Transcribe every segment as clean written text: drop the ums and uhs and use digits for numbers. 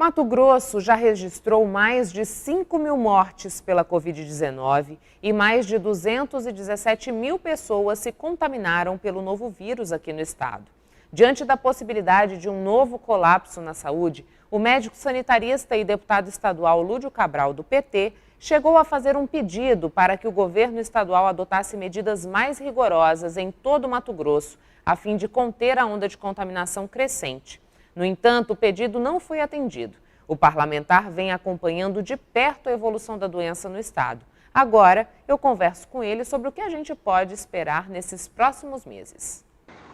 Mato Grosso já registrou mais de 5 mil mortes pela Covid-19 e mais de 217 mil pessoas se contaminaram pelo novo vírus aqui no estado. Diante da possibilidade de um novo colapso na saúde, o médico sanitarista e deputado estadual Lúdio Cabral, do PT, chegou a fazer um pedido para que o governo estadual adotasse medidas mais rigorosas em todo o Mato Grosso, a fim de conter a onda de contaminação crescente. No entanto, o pedido não foi atendido. O parlamentar vem acompanhando de perto a evolução da doença no estado. Agora, eu converso com ele sobre o que a gente pode esperar nesses próximos meses.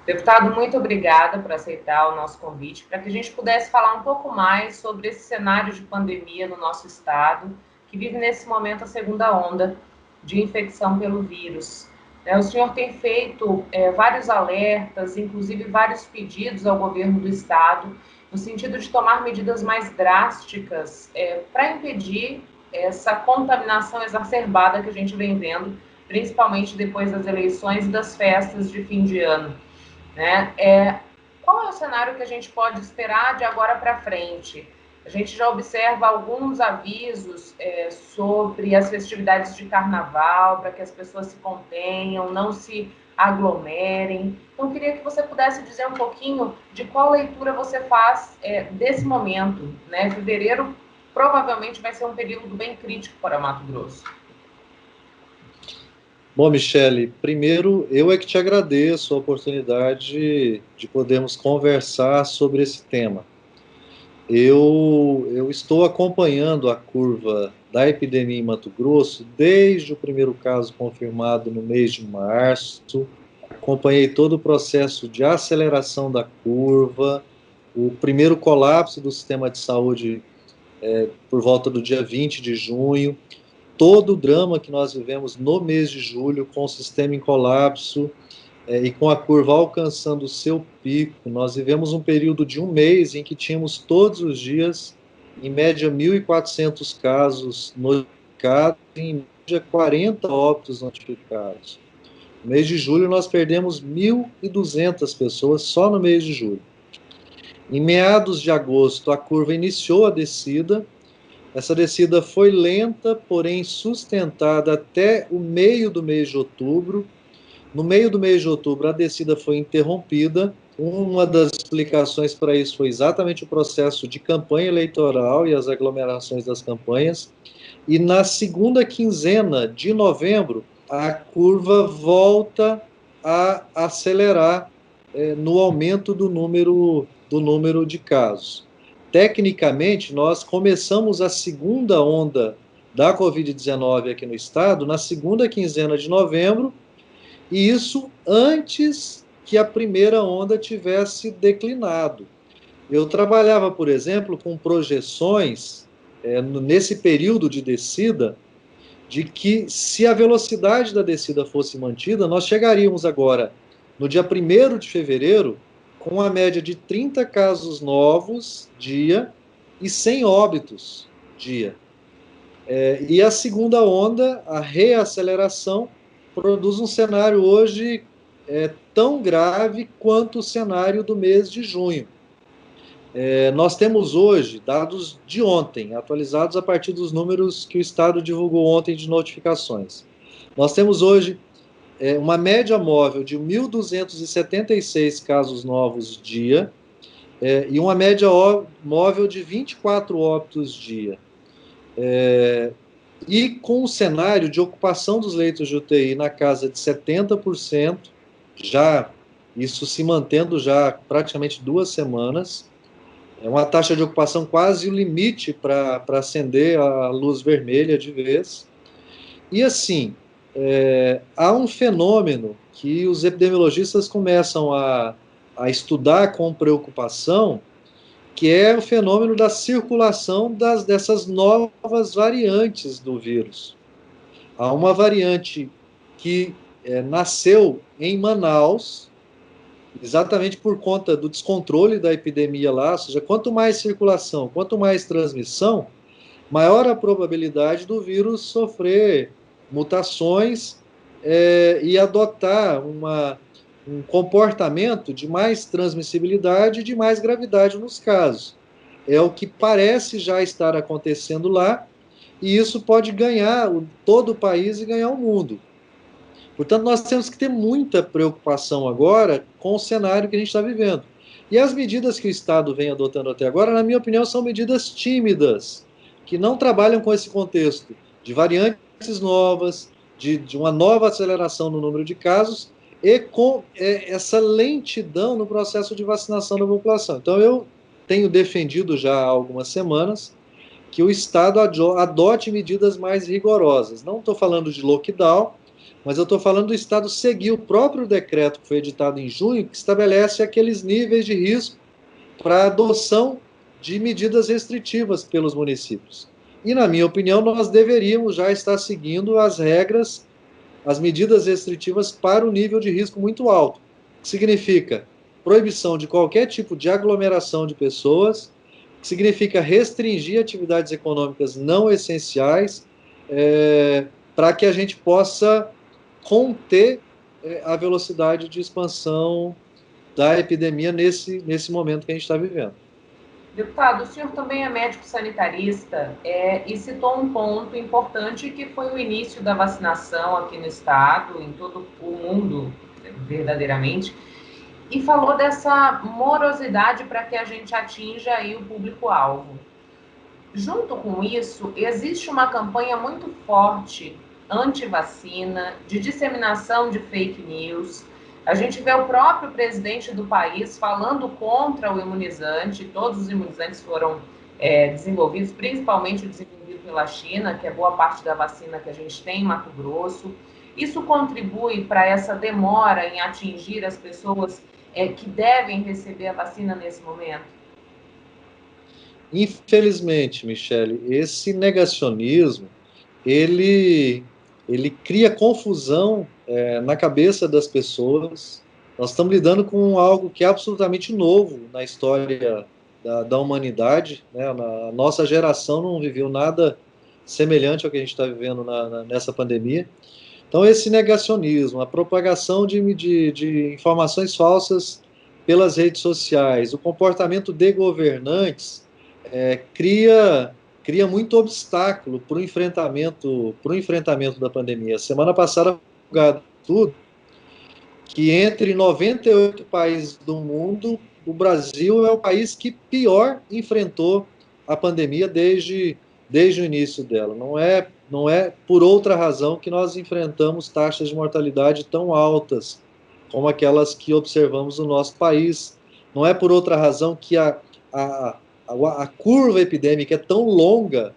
Deputado, muito obrigada por aceitar o nosso convite, para que a gente pudesse falar um pouco mais sobre esse cenário de pandemia no nosso estado, que vive nesse momento a segunda onda de infecção pelo vírus. O senhor tem feito vários alertas, inclusive vários pedidos ao governo do estado, no sentido de tomar medidas mais drásticas para impedir essa contaminação exacerbada que a gente vem vendo, principalmente depois das eleições e das festas de fim de ano. Qual é o cenário que a gente pode esperar de agora para frente? A gente já observa alguns avisos sobre as festividades de carnaval, para que as pessoas se contenham, não se aglomerem. Então, queria que você pudesse dizer um pouquinho de qual leitura você faz desse momento. Fevereiro provavelmente vai ser um período bem crítico para Mato Grosso. Bom, Michele, primeiro eu é que te agradeço a oportunidade de podermos conversar sobre esse tema. Eu estou acompanhando a curva da epidemia em Mato Grosso desde o primeiro caso confirmado no mês de março, acompanhei todo o processo de aceleração da curva, o primeiro colapso do sistema de saúde por volta do dia 20 de junho, todo o drama que nós vivemos no mês de julho, com o sistema em colapso e com a curva alcançando o seu pico. Nós vivemos um período de um mês em que tínhamos todos os dias, em média, 1.400 casos notificados e em média 40 óbitos notificados. No mês de julho nós perdemos 1.200 pessoas só no mês de julho. Em meados de agosto a curva iniciou a descida. Essa descida foi lenta, porém sustentada até o meio do mês de outubro. No meio do mês de outubro, a descida foi interrompida. Uma das explicações para isso foi exatamente o processo de campanha eleitoral e as aglomerações das campanhas. E na segunda quinzena de novembro, a curva volta a acelerar no aumento do número de casos. Tecnicamente, nós começamos a segunda onda da Covid-19 aqui no estado na segunda quinzena de novembro, e isso antes que a primeira onda tivesse declinado. Eu trabalhava, por exemplo, com projeções, nesse período de descida, de que se a velocidade da descida fosse mantida, nós chegaríamos agora, no dia 1º de fevereiro, com uma média de 30 casos novos dia e 100 óbitos dia. E a segunda onda, a reaceleração, produz um cenário hoje tão grave quanto o cenário do mês de junho. Nós temos hoje dados de ontem, atualizados a partir dos números que o Estado divulgou ontem de notificações. Nós temos hoje uma média móvel de 1.276 casos novos dia e uma média móvel de 24 óbitos dia. E com o cenário de ocupação dos leitos de UTI na casa de 70%, já isso se mantendo já praticamente 2 semanas, é uma taxa de ocupação quase o limite para acender a luz vermelha de vez. E assim, há um fenômeno que os epidemiologistas começam a estudar com preocupação, que é o fenômeno da circulação dessas novas variantes do vírus. Há uma variante que nasceu em Manaus, exatamente por conta do descontrole da epidemia lá, ou seja, quanto mais circulação, quanto mais transmissão, maior a probabilidade do vírus sofrer mutações e adotar um comportamento de mais transmissibilidade e de mais gravidade nos casos. é o que parece já estar acontecendo lá, e isso pode ganhar todo o país e ganhar o mundo. Portanto, nós temos que ter muita preocupação agora com o cenário que a gente está vivendo. E as medidas que o Estado vem adotando até agora, na minha opinião, são medidas tímidas, que não trabalham com esse contexto de variantes novas, de uma nova aceleração no número de casos e com essa lentidão no processo de vacinação da população. Então, eu tenho defendido já há algumas semanas que o Estado adote medidas mais rigorosas. Não estou falando de lockdown, mas eu estou falando do Estado seguir o próprio decreto que foi editado em junho, que estabelece aqueles níveis de risco para a adoção de medidas restritivas pelos municípios. E, na minha opinião, nós deveríamos já estar seguindo as regras, as medidas restritivas para o nível de risco muito alto, que significa proibição de qualquer tipo de aglomeração de pessoas, que significa restringir atividades econômicas não essenciais, para que a gente possa conter a velocidade de expansão da epidemia nesse momento que a gente está vivendo. Deputado, o senhor também é médico sanitarista e citou um ponto importante que foi o início da vacinação aqui no estado, em todo o mundo, verdadeiramente, e falou dessa morosidade para que a gente atinja aí o público-alvo. Junto com isso, existe uma campanha muito forte anti-vacina, de disseminação de fake news. A gente vê o próprio presidente do país falando contra o imunizante. Todos os imunizantes foram desenvolvidos, principalmente o desenvolvido pela China, que é boa parte da vacina que a gente tem em Mato Grosso. Isso contribui para essa demora em atingir as pessoas que devem receber a vacina nesse momento? Infelizmente, Michele, esse negacionismo, ele cria confusão na cabeça das pessoas. Nós estamos lidando com algo que é absolutamente novo na história da humanidade, né? A nossa geração não viveu nada semelhante ao que a gente está vivendo nessa pandemia. Então, esse negacionismo, a propagação de informações falsas pelas redes sociais, o comportamento de governantes, cria muito obstáculo para o enfrentamento da pandemia. Semana passada, tudo que entre 98 países do mundo, o Brasil é o país que pior enfrentou a pandemia desde o início dela. Não é por outra razão que nós enfrentamos taxas de mortalidade tão altas como aquelas que observamos no nosso país. Não é por outra razão que a curva epidêmica é tão longa.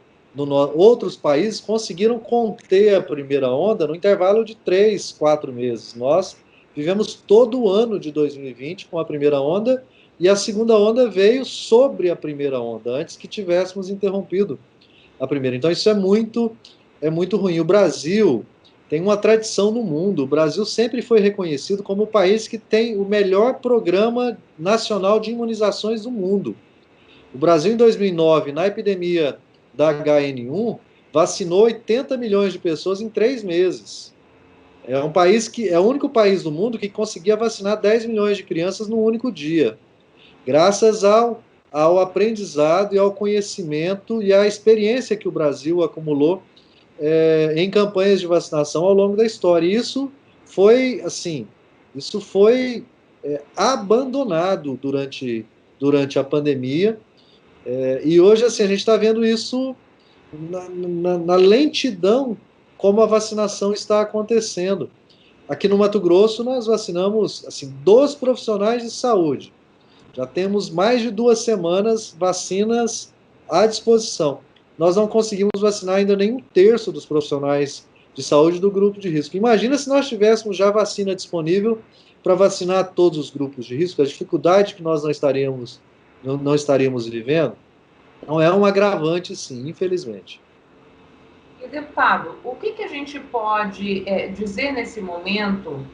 Outros países conseguiram conter a primeira onda no intervalo de 3, 4 meses. Nós vivemos todo o ano de 2020 com a primeira onda, e a segunda onda veio sobre a primeira onda, antes que tivéssemos interrompido a primeira. Então isso é muito ruim. O Brasil tem uma tradição no mundo. O Brasil sempre foi reconhecido como o país que tem o melhor programa nacional de imunizações do mundo. O Brasil, em 2009, na epidemia da HN1, vacinou 80 milhões de pessoas em 3 meses. É o único país do mundo que conseguia vacinar 10 milhões de crianças num único dia, graças ao aprendizado e ao conhecimento e à experiência que o Brasil acumulou em campanhas de vacinação ao longo da história. E isso foi abandonado durante a pandemia. E hoje, assim, a gente está vendo isso na lentidão como a vacinação está acontecendo. Aqui no Mato Grosso, nós vacinamos 2 profissionais de saúde. Já temos mais de 2 semanas vacinas à disposição. Nós não conseguimos vacinar ainda nem 1/3 dos profissionais de saúde do grupo de risco. Imagina se nós tivéssemos já vacina disponível para vacinar todos os grupos de risco, a dificuldade que nós não estaríamos vivendo. Então é um agravante, sim, infelizmente. E, deputado, o que a gente pode dizer nesse momento,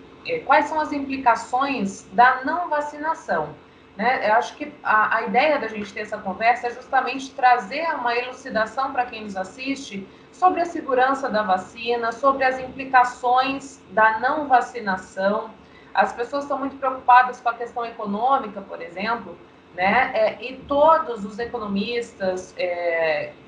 quais são as implicações da não vacinação? Né? Eu acho que a ideia da gente ter essa conversa é justamente trazer uma elucidação para quem nos assiste sobre a segurança da vacina, sobre as implicações da não vacinação. As pessoas estão muito preocupadas com a questão econômica, por exemplo, né? E todos os economistas,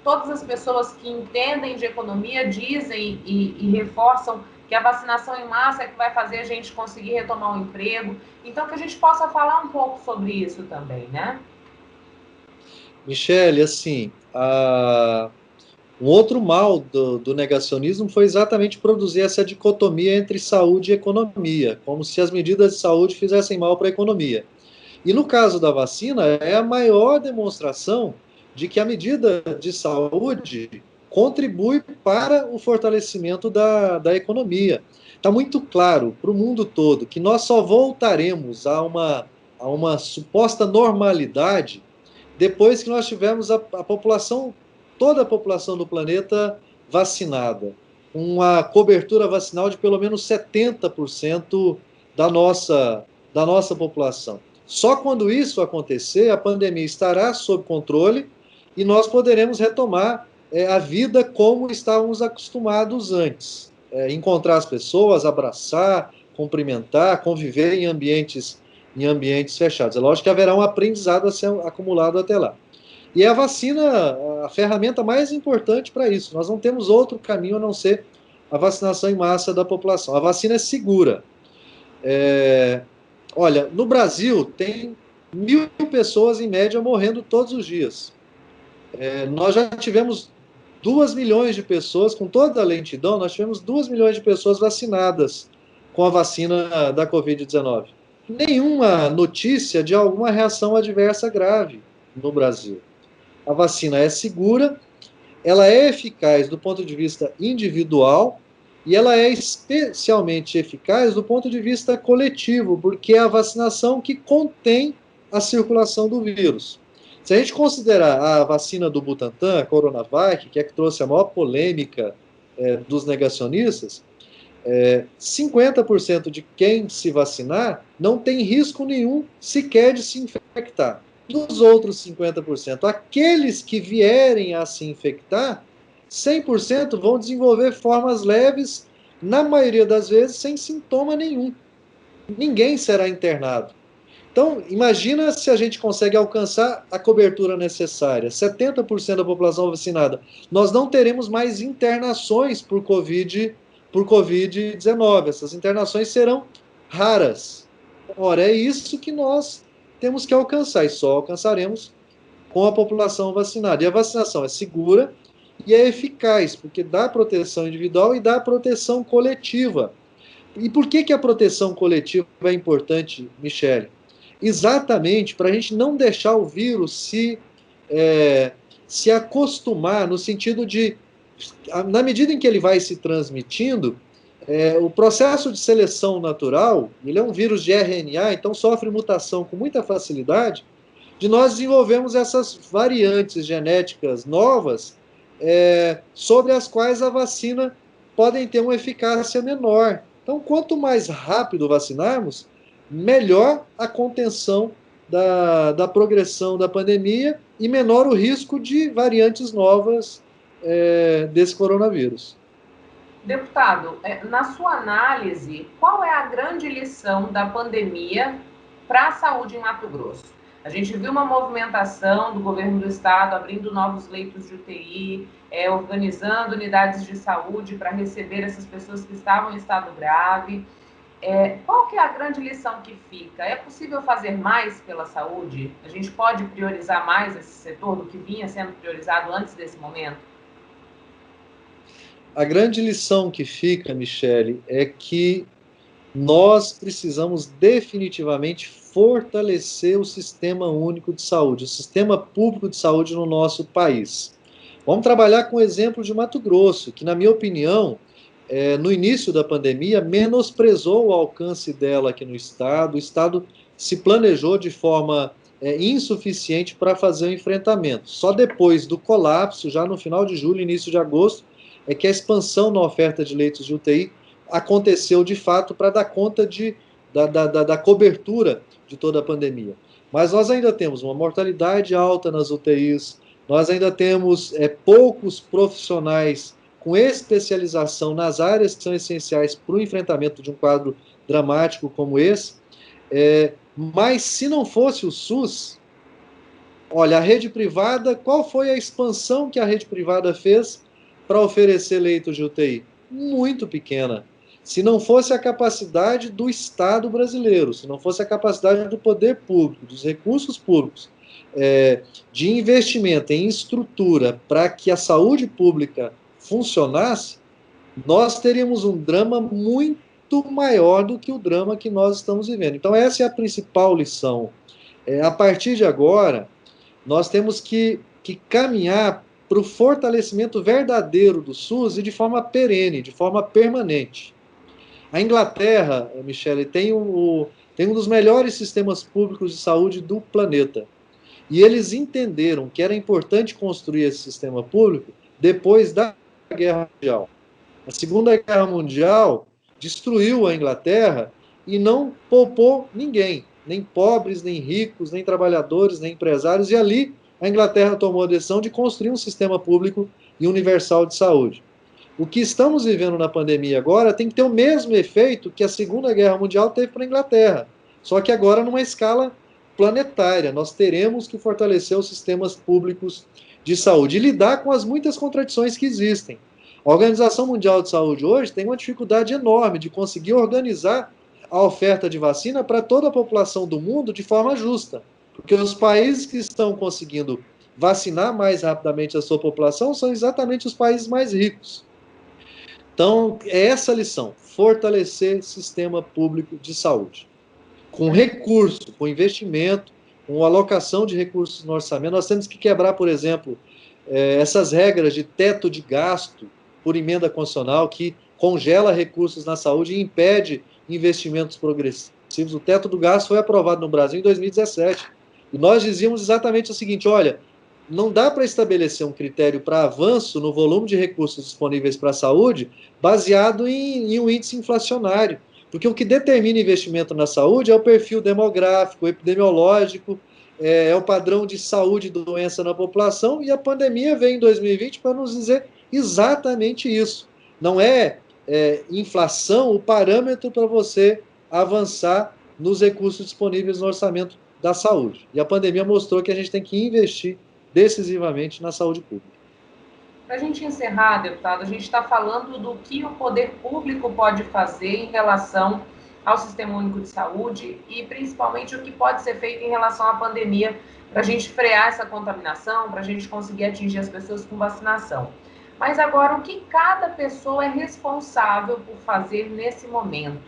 todas as pessoas que entendem de economia dizem e reforçam que a vacinação em massa é que vai fazer a gente conseguir retomar o emprego. Então, que a gente possa falar um pouco sobre isso também, né? Michele, assim, um outro mal do negacionismo foi exatamente produzir essa dicotomia entre saúde e economia, como se as medidas de saúde fizessem mal para a economia. E no caso da vacina, é a maior demonstração de que a medida de saúde contribui para o fortalecimento da economia. Está muito claro para o mundo todo que nós só voltaremos a uma suposta normalidade depois que nós tivermos a população, toda a população do planeta vacinada, uma cobertura vacinal de pelo menos 70% da nossa população. Só quando isso acontecer, a pandemia estará sob controle e nós poderemos retomar a vida como estávamos acostumados antes. Encontrar as pessoas, abraçar, cumprimentar, conviver em ambientes fechados. É lógico que haverá um aprendizado a ser acumulado até lá. E a vacina, a ferramenta mais importante para isso. Nós não temos outro caminho a não ser a vacinação em massa da população. A vacina é segura. Olha, no Brasil tem 1.000 pessoas em média morrendo todos os dias. Nós já tivemos 2 milhões de pessoas, com toda a lentidão, nós tivemos 2 milhões de pessoas vacinadas com a vacina da Covid-19. Nenhuma notícia de alguma reação adversa grave no Brasil. A vacina é segura, ela é eficaz do ponto de vista individual e ela é especialmente eficaz do ponto de vista coletivo, porque é a vacinação que contém a circulação do vírus. Se a gente considerar a vacina do Butantan, a Coronavac, que é que trouxe a maior polêmica dos negacionistas, 50% de quem se vacinar não tem risco nenhum sequer de se infectar. Dos outros 50%, aqueles que vierem a se infectar, 100% vão desenvolver formas leves, na maioria das vezes sem sintoma nenhum. Ninguém será internado. Então, imagina se a gente consegue alcançar a cobertura necessária, 70% da população vacinada. Nós não teremos mais internações por Covid-19. Essas internações serão raras. Ora, é isso que nós temos que alcançar, e só alcançaremos com a população vacinada. E a vacinação é segura e é eficaz, porque dá proteção individual e dá proteção coletiva. E por que a proteção coletiva é importante, Michele? Exatamente para a gente não deixar o vírus se acostumar, no sentido de, na medida em que ele vai se transmitindo, o processo de seleção natural, ele é um vírus de RNA, então sofre mutação com muita facilidade, de nós desenvolvemos essas variantes genéticas novas sobre as quais a vacina podem ter uma eficácia menor. Então, quanto mais rápido vacinarmos, melhor a contenção da progressão da pandemia e menor o risco de variantes novas desse coronavírus. Deputado, na sua análise, qual é a grande lição da pandemia para a saúde em Mato Grosso? A gente viu uma movimentação do governo do estado abrindo novos leitos de UTI, organizando unidades de saúde para receber essas pessoas que estavam em estado grave. Qual que é a grande lição que fica? É possível fazer mais pela saúde? A gente pode priorizar mais esse setor do que vinha sendo priorizado antes desse momento? A grande lição que fica, Michele, é que nós precisamos definitivamente fortalecer o Sistema Único de Saúde, o Sistema Público de Saúde no nosso país. Vamos trabalhar com o exemplo de Mato Grosso, que, na minha opinião, no início da pandemia, menosprezou o alcance dela aqui no Estado. O Estado se planejou de forma insuficiente para fazer o enfrentamento. Só depois do colapso, já no final de julho, início de agosto, é que a expansão na oferta de leitos de UTI aconteceu de fato para dar conta da cobertura de toda a pandemia. Mas nós ainda temos uma mortalidade alta nas UTIs, nós ainda temos poucos profissionais com especialização nas áreas que são essenciais para o enfrentamento de um quadro dramático como esse. Mas se não fosse o SUS, Olha, a rede privada, qual foi a expansão que a rede privada fez para oferecer leitos de UTI? Muito pequena. Se não fosse a capacidade do Estado brasileiro, se não fosse a capacidade do poder público, dos recursos públicos, de investimento em estrutura para que a saúde pública funcionasse, nós teríamos um drama muito maior do que o drama que nós estamos vivendo. Então, essa é a principal lição. A partir de agora, nós temos que caminhar para o fortalecimento verdadeiro do SUS e de forma perene, de forma permanente. A Inglaterra, Michele, tem um dos melhores sistemas públicos de saúde do planeta. E eles entenderam que era importante construir esse sistema público depois da Guerra Mundial. A Segunda Guerra Mundial destruiu a Inglaterra e não poupou ninguém, nem pobres, nem ricos, nem trabalhadores, nem empresários, e ali a Inglaterra tomou a decisão de construir um sistema público e universal de saúde. O que estamos vivendo na pandemia agora tem que ter o mesmo efeito que a Segunda Guerra Mundial teve para a Inglaterra, só que agora numa escala planetária. Nós teremos que fortalecer os sistemas públicos de saúde e lidar com as muitas contradições que existem. A Organização Mundial de Saúde hoje tem uma dificuldade enorme de conseguir organizar a oferta de vacina para toda a população do mundo de forma justa, porque os países que estão conseguindo vacinar mais rapidamente a sua população são exatamente os países mais ricos. Então, é essa a lição: fortalecer sistema público de saúde. Com recurso, com investimento, com alocação de recursos no orçamento. Nós temos que quebrar, por exemplo, essas regras de teto de gasto por emenda constitucional que congela recursos na saúde e impede investimentos progressivos. O teto do gasto foi aprovado no Brasil em 2017. E nós dizíamos exatamente o seguinte: olha, não dá para estabelecer um critério para avanço no volume de recursos disponíveis para a saúde baseado em um índice inflacionário. Porque o que determina investimento na saúde é o perfil demográfico, epidemiológico, é o padrão de saúde e doença na população, e a pandemia veio em 2020 para nos dizer exatamente isso. Não é inflação o parâmetro para você avançar nos recursos disponíveis no orçamento da saúde. E a pandemia mostrou que a gente tem que investir decisivamente na saúde pública. Para a gente encerrar, deputado, a gente está falando do que o poder público pode fazer em relação ao Sistema Único de Saúde e, principalmente, o que pode ser feito em relação à pandemia para a gente frear essa contaminação, para a gente conseguir atingir as pessoas com vacinação. Mas agora, o que cada pessoa é responsável por fazer nesse momento?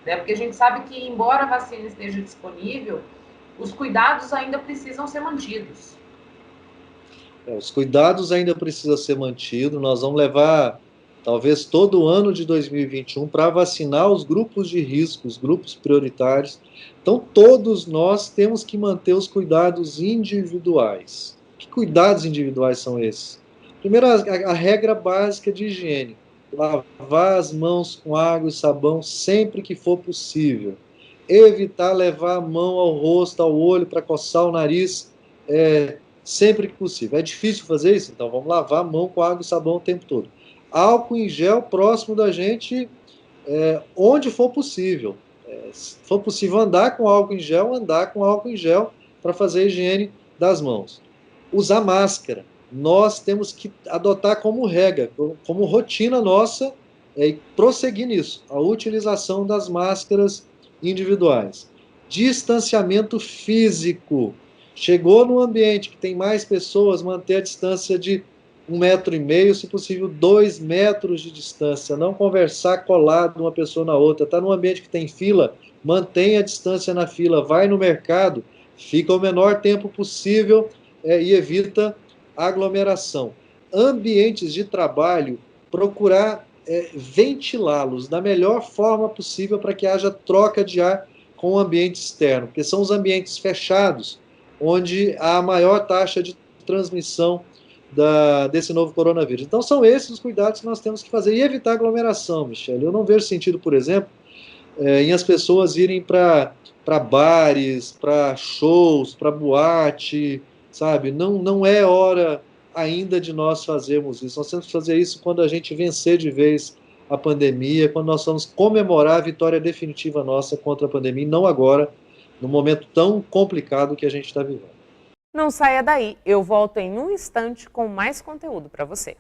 Né? Porque a gente sabe que, embora a vacina esteja disponível, os cuidados ainda precisam ser mantidos. Os cuidados ainda precisam ser mantidos. Nós vamos levar, talvez, todo o ano de 2021 para vacinar os grupos de risco, os grupos prioritários. Então, todos nós temos que manter os cuidados individuais. Que cuidados individuais são esses? Primeiro, a regra básica de higiene. Lavar as mãos com água e sabão sempre que for possível. Evitar levar a mão ao rosto, ao olho, para coçar o nariz, sempre que possível. É difícil fazer isso? Então vamos lavar a mão com água e sabão o tempo todo. Álcool em gel próximo da gente, onde for possível. Se for possível andar com álcool em gel para fazer a higiene das mãos. Usar máscara. Nós temos que adotar como regra, como rotina nossa, e prosseguir nisso. A utilização das máscaras individuais. Distanciamento físico. Chegou no ambiente que tem mais pessoas, manter a distância de 1,5 metro, se possível 2 metros de distância, não conversar colado uma pessoa na outra. Está num ambiente que tem fila, mantenha a distância na fila. Vai no mercado, fica o menor tempo possível e evita aglomeração. Ambientes de trabalho, procurar ventilá-los da melhor forma possível para que haja troca de ar com o ambiente externo, porque são os ambientes fechados onde há a maior taxa de transmissão desse novo coronavírus. Então são esses os cuidados que nós temos que fazer e evitar aglomeração, Michele. Eu não vejo sentido, por exemplo, em as pessoas irem para bares, para shows, para boate, sabe? Não é hora ainda de nós fazermos isso. Nós temos que fazer isso quando a gente vencer de vez a pandemia, quando nós vamos comemorar a vitória definitiva nossa contra a pandemia, e não agora, no momento tão complicado que a gente está vivendo. Não saia daí, eu volto em um instante com mais conteúdo para você.